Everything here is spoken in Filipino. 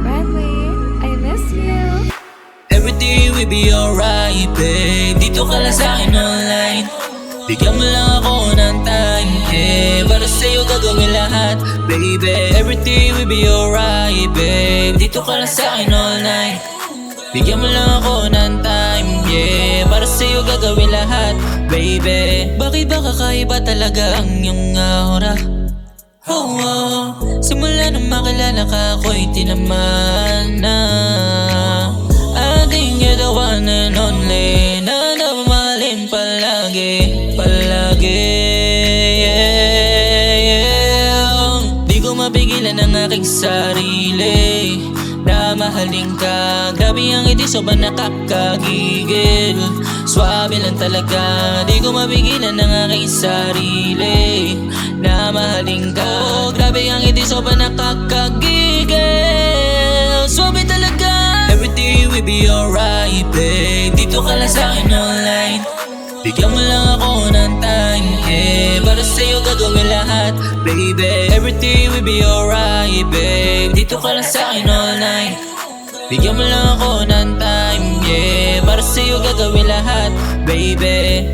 Bradley, I miss you. Everything will be alright, babe. Dito ka lang sa'kin online. Bigyan mo lang ako ng time, yeah. Para sa'yo gagawin lahat, baby. Everything will be alright, babe. Dito ka lang sa'kin all night. Bigyan mo lang ako ng time, yeah. Para sa'yo gagawin lahat, baby. Bakit ba kakaiba talaga ang iyong aura? Oh, oh. Simula nung makilala ka, ako'y tinamaan na. I think you're the one and only na namahalin palagi, palagi, yeah, yeah. Di ko mapigilan ang aking sarili na mahalin ka. Grabe ang ngiti, sobrang nakakagigil. Swabe lang talaga. Di ko mapigilan ang aking sarili na mahalin ka. Oh, grabe ang ngiti, sobrang nakakagigil. Swabe talaga. Everything will be alright, babe. Dito ka lang sa'kin online. Bigyan mo lang ako ng time, yeah. Para sa'yo gagawin lahat, baby. Everything will be alright, babe. Dito ka lang sa'kin all night. Bigyan mo lang ako ng time, yeah. Para sa'yo gagawin lahat, baby.